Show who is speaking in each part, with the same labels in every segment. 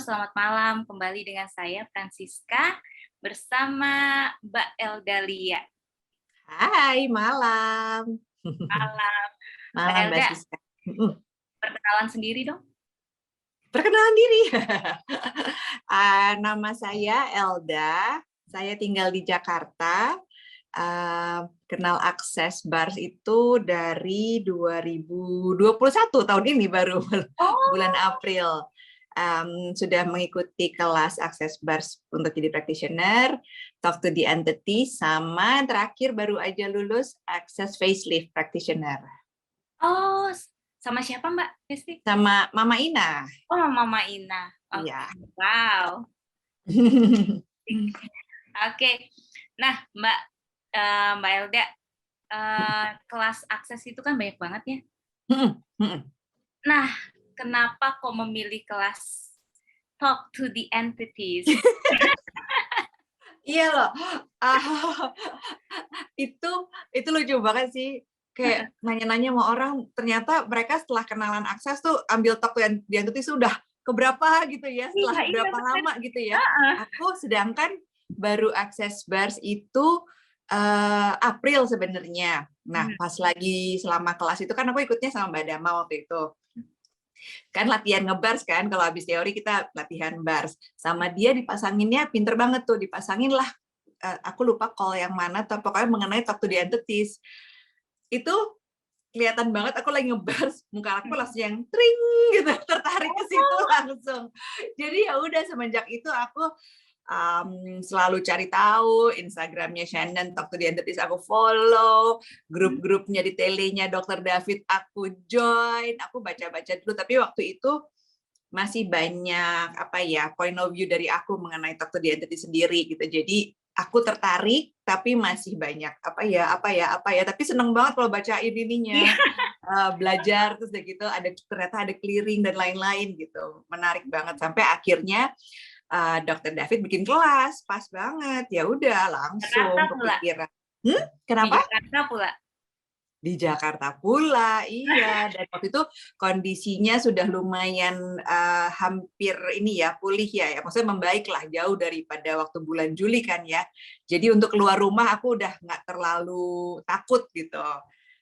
Speaker 1: selamat malam. Kembali dengan saya Francisca bersama Mbak Eldalia.
Speaker 2: Hai, malam.
Speaker 1: Malam. Mbak
Speaker 2: Malam, Mbak
Speaker 1: Elda,
Speaker 2: Siska.
Speaker 1: perkenalan sendiri dong.
Speaker 2: Perkenalan diri. Nama saya Elda, saya tinggal di Jakarta. Kenal Akses Bars itu dari 2021, tahun ini baru, bulan April. Sudah mengikuti kelas Akses Bars untuk jadi practitioner, Talk to the Entity, sama terakhir baru aja lulus Akses Facelift Practitioner.
Speaker 1: Oh, sama siapa Mbak Kristi?
Speaker 2: Sama Mama Ina.
Speaker 1: Oh, Mama Ina.
Speaker 2: Iya.
Speaker 1: Wow. Oke. Nah, Mbak Elda, kelas akses itu kan banyak banget ya. Nah, kenapa kok memilih kelas Talk to the Entities?
Speaker 2: Iya loh, itu lucu banget sih. Kayak nanya-nanya sama orang, ternyata mereka setelah kenalan akses tuh ambil Talk to the Entities sudah keberapa gitu ya, setelah berapa lama gitu ya. Aku sedangkan baru Akses Bars itu April sebenarnya. Nah, pas lagi selama kelas itu kan aku ikutnya sama Mbak Dama waktu itu. Kan latihan ngebars kan, kalau habis teori kita latihan bars. Sama dia dipasanginnya pinter banget tuh, dipasangin lah, aku lupa call yang mana, tapi pokoknya mengenai Talk to the Entities. Itu kelihatan banget aku lagi ngebars, muka aku langsung yang tring gitu, tertarik ke situ langsung. Jadi ya udah, semenjak itu aku selalu cari tahu Instagramnya Shannon Talk to the Entities, aku follow, grup-grupnya di telenya Dr. David aku join, aku baca-baca dulu. Tapi waktu itu masih banyak point of view dari aku mengenai Talk to the Entities sendiri gitu. Jadi aku tertarik, tapi masih banyak tapi seneng banget kalau bacain ininya, belajar terus gitu, ternyata ada clearing dan lain-lain gitu, menarik banget sampai akhirnya Dr. David bikin kelas, pas banget, ya udah langsung kepikiran. Kenapa?
Speaker 1: Di Jakarta pula.
Speaker 2: Di Jakarta pula, iya. Dan waktu itu kondisinya sudah lumayan hampir ini ya, pulih ya, maksudnya membaik lah, jauh daripada waktu bulan Juli kan ya. Jadi untuk keluar rumah aku udah nggak terlalu takut gitu.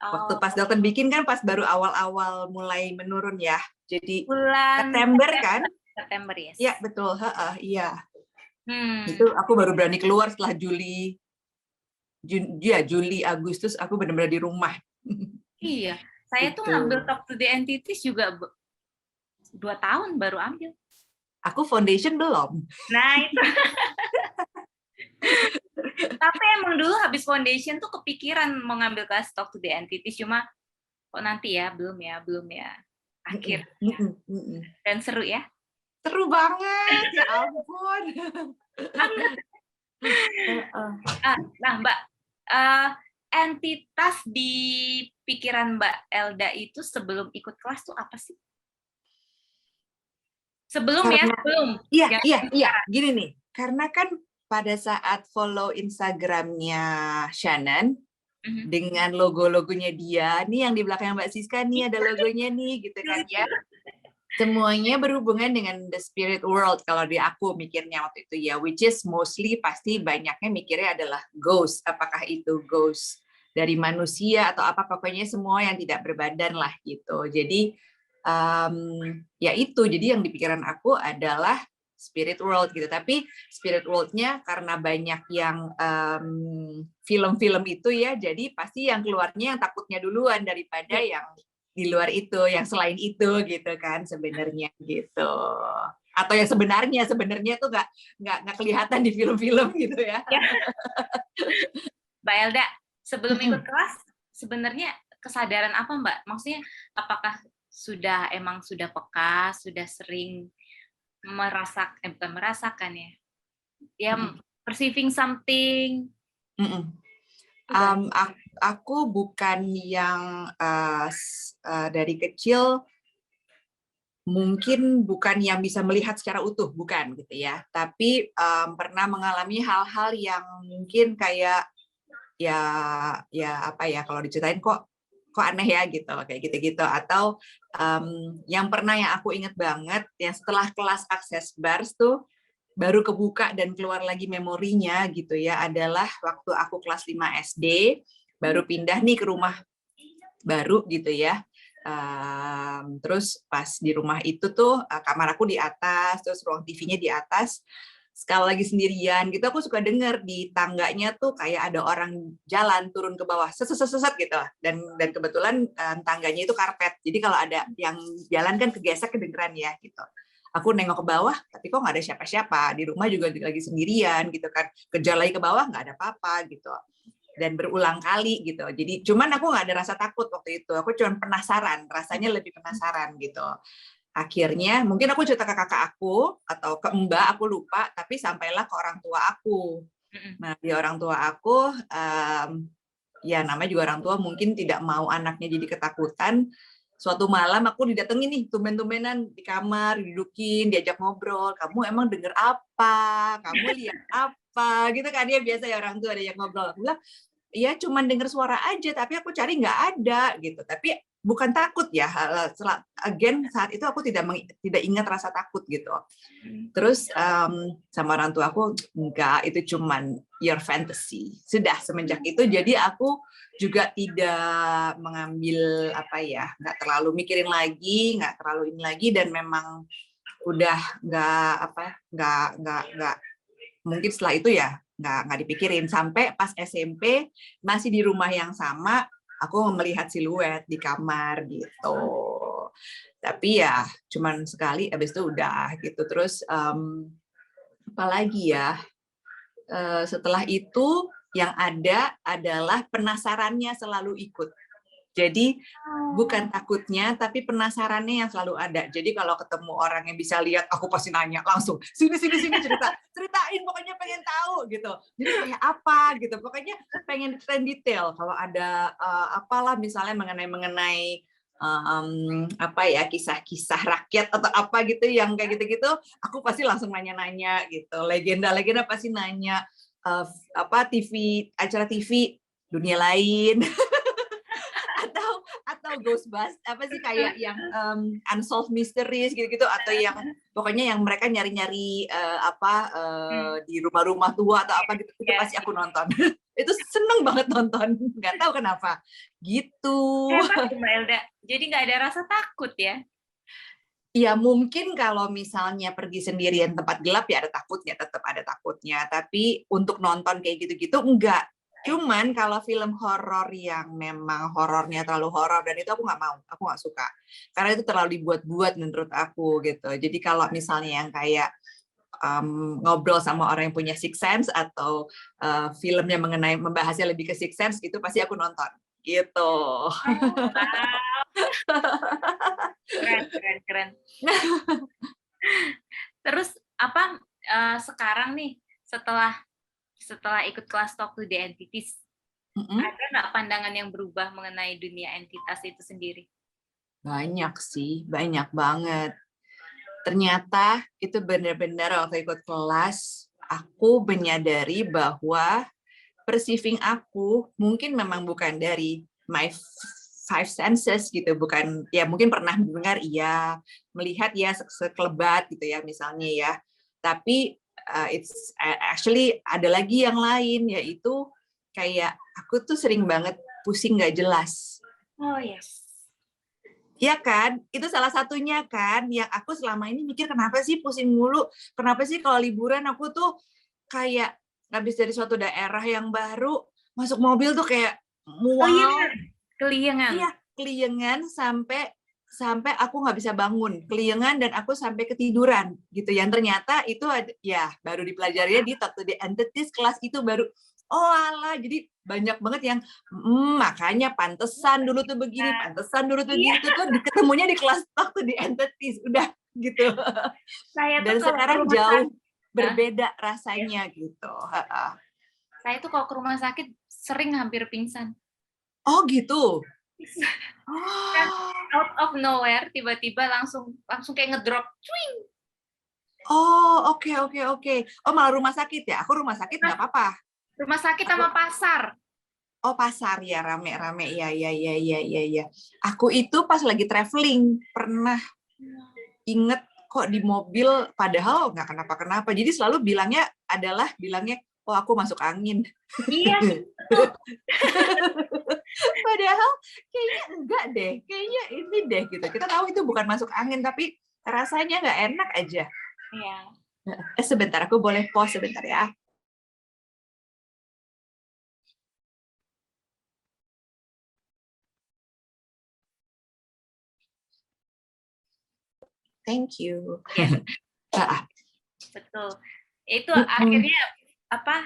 Speaker 2: Waktu pas dokter bikin kan pas baru awal-awal mulai menurun ya. Jadi
Speaker 1: bulan
Speaker 2: September kan?
Speaker 1: September, yes.
Speaker 2: Iya, betul. Iya. Itu aku baru berani keluar setelah Juli, Agustus aku benar-benar di rumah.
Speaker 1: Iya, saya tuh ngambil Talk to the Entities juga 2 tahun baru ambil.
Speaker 2: Aku foundation belum.
Speaker 1: Nah, itu. Tapi emang dulu habis foundation tuh kepikiran mau ngambil kelas Talk to the Entities, cuma kok nanti ya, belum ya. Akhir. Dan seru ya?
Speaker 2: Seru banget, ya ampun.
Speaker 1: Nah, Mbak, entitas di pikiran Mbak Elda itu sebelum ikut kelas tuh apa sih? Sebelum.
Speaker 2: Iya. Gini nih, karena kan pada saat follow Instagramnya Shannon, dengan logo-logonya dia, nih yang di belakang Mbak Siska nih ada logonya nih, gitu kan ya. Semuanya berhubungan dengan the spirit world kalau di aku mikirnya waktu itu ya, which is mostly pasti banyaknya mikirnya adalah ghost. Apakah itu ghost dari manusia atau apa, pokoknya semua yang tidak berbadan lah gitu. Jadi ya itu, jadi yang di pikiran aku adalah spirit world gitu. Tapi spirit world-nya karena banyak yang film-film itu ya, jadi pasti yang keluarnya yang takutnya duluan daripada yang di luar itu, yang selain itu gitu kan sebenarnya gitu. Atau yang sebenarnya tuh nggak kelihatan di film-film gitu ya.
Speaker 1: Mbak Elda, sebelum ikut kelas sebenarnya kesadaran apa Mbak? Maksudnya apakah sudah peka, sudah sering bukan merasakan ya? Ya, perceiving something.
Speaker 2: Aku bukan yang dari kecil mungkin bukan yang bisa melihat secara utuh, bukan gitu ya. Tapi pernah mengalami hal-hal yang mungkin kayak ya kalau diceritain kok kok aneh ya gitu, kayak gitu-gitu. Atau yang aku inget banget, yang setelah kelas Access Bars tuh baru kebuka dan keluar lagi memorinya gitu ya, adalah waktu aku kelas 5 SD, baru pindah nih ke rumah baru gitu ya. Terus pas di rumah itu tuh kamar aku di atas, terus ruang TV-nya di atas. Sekali lagi sendirian gitu, aku suka denger di tangganya tuh kayak ada orang jalan turun ke bawah, seset gitu. Dan kebetulan tangganya itu karpet, jadi kalau ada yang jalan kan kegesek kedengeran ya gitu. Aku nengok ke bawah, tapi kok nggak ada siapa-siapa. Di rumah juga lagi sendirian gitu kan. Kejar lagi ke bawah nggak ada apa-apa gitu. Dan berulang kali gitu. Jadi cuman aku nggak ada rasa takut waktu itu. Aku cuma penasaran, rasanya lebih penasaran gitu. Akhirnya mungkin aku cerita ke kakak aku atau ke mbak, aku lupa, tapi sampailah ke orang tua aku. Nah, di orang tua aku, ya namanya juga orang tua mungkin tidak mau anaknya jadi ketakutan. Suatu malam aku didatengin nih, tumben-tumbenan di kamar, didudukin, diajak ngobrol. Kamu emang denger apa? Kamu lihat apa? Gitu kan ya, biasa ya orang tua diajak ngobrol. Aku bilang, ya cuman denger suara aja, tapi aku cari nggak ada gitu. Tapi bukan takut ya, again saat itu aku tidak ingat rasa takut gitu. Terus sama orang tua aku, enggak, itu cuman your fantasy. Sudah semenjak itu jadi aku juga tidak mengambil nggak terlalu mikirin lagi, nggak terlalu ini lagi, dan memang udah nggak mungkin setelah itu ya nggak dipikirin. Sampai pas SMP masih di rumah yang sama, aku melihat siluet di kamar gitu. Tapi ya cuman sekali, abis itu udah gitu. Terus apalagi ya, setelah itu yang ada adalah penasarannya selalu ikut. Jadi bukan takutnya, tapi penasarannya yang selalu ada. Jadi kalau ketemu orang yang bisa lihat, aku pasti nanya langsung, sini ceritain, pokoknya pengen tahu gitu. Jadi kayak apa gitu, pokoknya pengen detail. Kalau ada apalah misalnya mengenai kisah-kisah rakyat atau apa gitu yang kayak gitu-gitu, aku pasti langsung nanya-nanya gitu. Legenda pasti nanya, acara TV dunia lain. atau Ghostbusters kayak yang Unsolved Mysteries gitu-gitu, atau yang pokoknya yang mereka nyari-nyari di rumah-rumah tua atau apa gitu, itu pasti aku nonton. Itu seneng banget nonton, nggak tahu kenapa gitu.
Speaker 1: Hebat Mbak Elda, jadi nggak ada rasa takut ya?
Speaker 2: Ya mungkin kalau misalnya pergi sendirian tempat gelap ya ada takutnya, tetap ada takutnya, tapi untuk nonton kayak gitu-gitu enggak. Cuman kalau film horor yang memang horornya terlalu horor, dan itu aku nggak mau, aku nggak suka. Karena itu terlalu dibuat-buat menurut aku gitu. Jadi kalau misalnya yang kayak ngobrol sama orang yang punya sixth sense, atau filmnya membahasnya lebih ke sixth sense, itu pasti aku nonton gitu.
Speaker 1: Oh, wow. Keren. Terus sekarang nih setelah ikut kelas Talk to the Entities, ada nggak pandangan yang berubah mengenai dunia entitas itu sendiri?
Speaker 2: Banyak sih, banyak banget. Ternyata itu benar-benar waktu ikut kelas, aku menyadari bahwa perceiving aku mungkin memang bukan dari my five senses gitu, bukan ya, mungkin pernah mendengar iya, melihat ya sekelebat gitu ya misalnya ya, tapi it's actually ada lagi yang lain, yaitu kayak aku tuh sering banget pusing nggak jelas.
Speaker 1: Oh yes.
Speaker 2: Iya kan, itu salah satunya kan yang aku selama ini mikir, kenapa sih pusing mulu, kenapa sih kalau liburan aku tuh kayak habis dari suatu daerah yang baru, masuk mobil tuh kayak mual,
Speaker 1: keliengan.
Speaker 2: Iya, keliengan sampai aku nggak bisa bangun, keliengan, dan aku sampai ketiduran gitu. Yang ternyata itu ya baru dipelajarinya di Talk to the Entities kelas itu baru, oh alah, jadi banyak banget yang makanya pantesan dulu tuh begini, pantesan dulu tuh gitu, tuh ketemunya di kelas Talk to the Entities, udah gitu. Dan sekarang jauh berbeda rasanya gitu.
Speaker 1: Saya tuh kalau ke rumah sakit sering hampir pingsan.
Speaker 2: Oh gitu.
Speaker 1: Out of nowhere tiba-tiba langsung kayak ngedrop. Cuing.
Speaker 2: Oh, oke. Oh, malah rumah sakit ya? Aku rumah sakit nggak apa-apa.
Speaker 1: Rumah sakit sama pasar.
Speaker 2: Oh, pasar ya, rame-rame. Ya, ya, ya, ya, ya, ya. Aku itu pas lagi traveling pernah inget kok di mobil, padahal nggak kenapa-kenapa. Jadi selalu bilangnya, oh aku masuk angin.
Speaker 1: Iya, betul.
Speaker 2: Padahal kayaknya enggak deh, kayaknya ini deh gitu. Kita tahu itu bukan masuk angin, tapi rasanya nggak enak aja.
Speaker 1: Iya.
Speaker 2: Sebentar, aku boleh pause sebentar ya. Thank you.
Speaker 1: Iya,
Speaker 2: Ah,
Speaker 1: betul. Itu
Speaker 2: mm-mm.
Speaker 1: akhirnya apa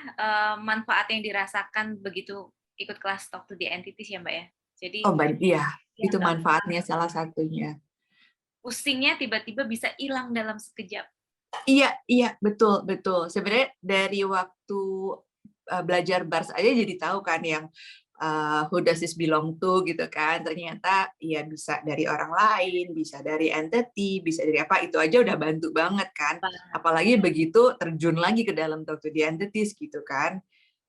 Speaker 1: manfaat yang dirasakan begitu ikut kelas Talk to the Entities ya Mbak ya. Jadi
Speaker 2: Oh, iya,
Speaker 1: ya
Speaker 2: itu
Speaker 1: nggak,
Speaker 2: manfaatnya salah satunya.
Speaker 1: pusingnya tiba-tiba bisa hilang dalam sekejap.
Speaker 2: Iya, iya, betul, betul. Sebenarnya dari waktu belajar bars aja jadi tahu kan yang who does this belong to gitu kan. Ternyata ya bisa dari orang lain, bisa dari entity, bisa dari apa, itu aja udah bantu banget kan. Apalagi begitu terjun lagi ke dalam talk to the entities gitu kan.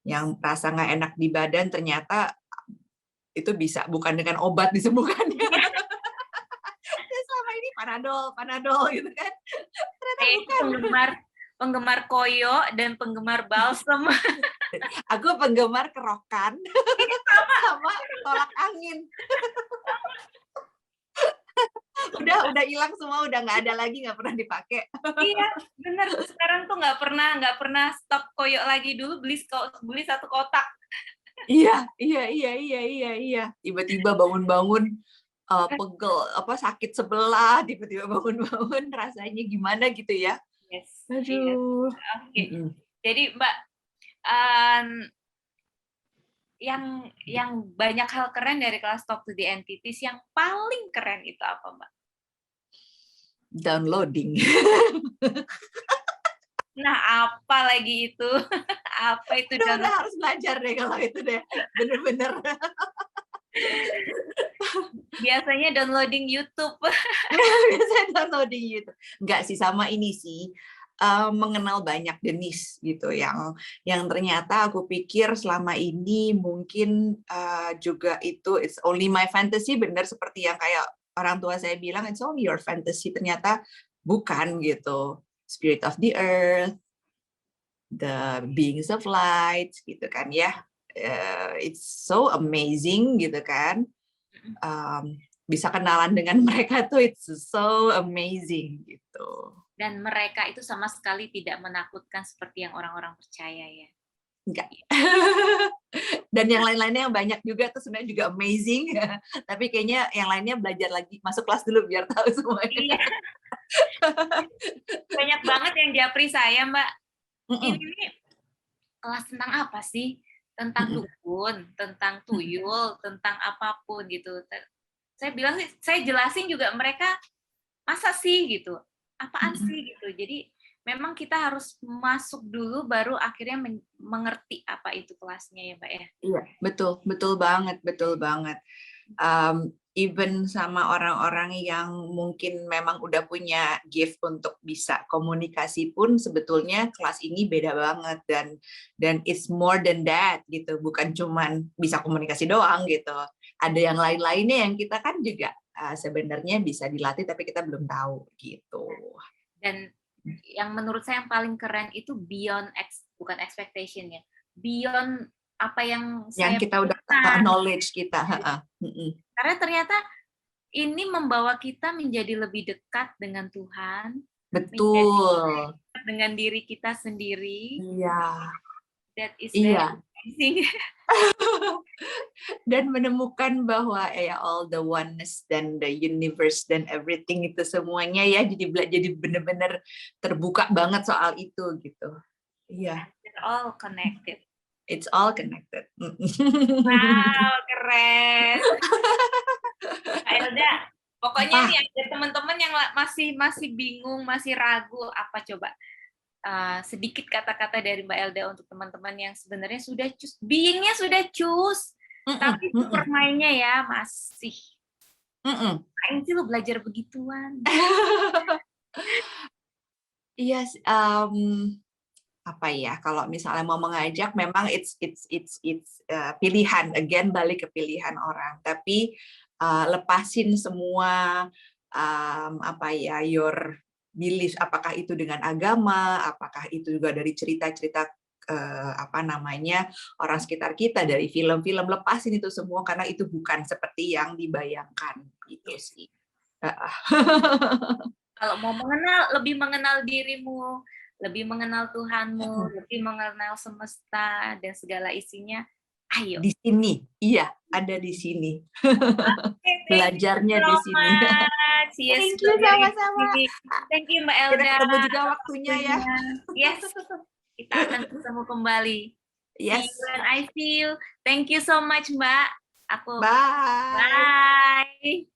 Speaker 2: Yang rasa nggak enak di badan ternyata itu bisa bukan dengan obat disembuhkannya. Selama ini Panadol gitu kan. Ternyata
Speaker 1: Saya
Speaker 2: bukan.
Speaker 1: penggemar koyo dan penggemar balsem.
Speaker 2: Aku penggemar kerokan sama tolak angin. Udah hilang semua, udah nggak ada lagi, nggak pernah dipakai.
Speaker 1: Iya, bener. Sekarang tuh nggak pernah stok koyo lagi. Dulu beli 1 kotak.
Speaker 2: Iya, iya, iya, iya, iya, iya. Tiba-tiba bangun-bangun pegel, apa sakit sebelah, tiba-tiba bangun-bangun rasanya gimana gitu ya.
Speaker 1: Yes, yes.
Speaker 2: Aduh.
Speaker 1: Oke. Jadi Mbak, um, yang banyak hal keren dari kelas Talk to the Entities, yang paling keren itu apa Mbak?
Speaker 2: Downloading.
Speaker 1: Nah, apa lagi itu? Apa itu
Speaker 2: Udah harus belajar deh kalau itu deh. Bener-bener.
Speaker 1: Biasanya downloading YouTube.
Speaker 2: Biasanya downloading YouTube. Enggak sih, sama ini sih. Mengenal banyak jenis gitu yang ternyata aku pikir selama ini mungkin juga itu it's only my fantasy, benar seperti yang kayak orang tua saya bilang it's only your fantasy, ternyata bukan gitu. Spirit of the earth, the beings of light gitu kan ya. It's so amazing gitu kan. Bisa kenalan dengan mereka tuh it's so amazing gitu.
Speaker 1: Dan mereka itu sama sekali tidak menakutkan seperti yang orang-orang percaya ya.
Speaker 2: Enggak. Dan yang lain-lainnya yang banyak juga tuh sebenarnya juga amazing. Tapi kayaknya yang lainnya belajar lagi, masuk kelas dulu biar tahu semuanya.
Speaker 1: Iya. Banyak banget yang japri saya, Mbak. Ini kelas tentang apa sih? Tentang dukun, tentang tuyul, tentang apapun gitu. Saya bilang sih, saya jelasin juga mereka, masa sih gitu? Apaan sih gitu. Jadi memang kita harus masuk dulu baru akhirnya mengerti apa itu kelasnya ya Mbak ya.
Speaker 2: Iya, betul banget, betul banget. Even sama orang-orang yang mungkin memang udah punya gift untuk bisa komunikasi pun sebetulnya kelas ini beda banget, dan it's more than that gitu, bukan cuman bisa komunikasi doang gitu. Ada yang lain-lainnya yang kita kan juga sebenarnya bisa dilatih tapi kita belum tahu gitu.
Speaker 1: Dan yang menurut saya yang paling keren itu beyond bukan expectation ya, beyond apa yang
Speaker 2: kita udah knowledge kita.
Speaker 1: Karena ternyata ini membawa kita menjadi lebih dekat dengan Tuhan,
Speaker 2: betul,
Speaker 1: dengan diri kita sendiri.
Speaker 2: Iya.
Speaker 1: That is very amazing.
Speaker 2: Dan menemukan bahwa all the oneness dan the universe dan everything itu semuanya ya jadi benar-benar terbuka banget soal itu gitu. Iya.
Speaker 1: It's all connected.
Speaker 2: It's all connected.
Speaker 1: Wow, keren. Kak Elda, pokoknya nih ada teman-teman yang masih bingung, masih ragu, apa coba sedikit kata-kata dari Mbak Elda untuk teman-teman yang sebenarnya sudah cus, beingnya sudah cus, tapi super mainnya ya masih. Ngapain sih lu belajar begituan?
Speaker 2: Iya, apa ya, kalau misalnya mau mengajak memang it's pilihan, again balik ke pilihan orang, tapi lepasin semua apa ya, your belief, apakah itu dengan agama, apakah itu juga dari cerita-cerita apa namanya, orang sekitar kita, dari film-film, lepasin itu semua karena itu bukan seperti yang dibayangkan gitu sih.
Speaker 1: Kalau mau lebih mengenal dirimu, lebih mengenal Tuhanmu, lebih mengenal semesta dan segala isinya, ayo.
Speaker 2: Di sini, iya, ada di sini. Belajarnya di sini.
Speaker 1: Yes,
Speaker 2: Thank you, sama-sama.
Speaker 1: Thank you Mbak
Speaker 2: Kita
Speaker 1: Elda.
Speaker 2: ketemu juga waktunya ya.
Speaker 1: Yes, kita akan ketemu kembali.
Speaker 2: Yes.
Speaker 1: See you when I see you. Thank you so much Mbak.
Speaker 2: Bye.
Speaker 1: Bye.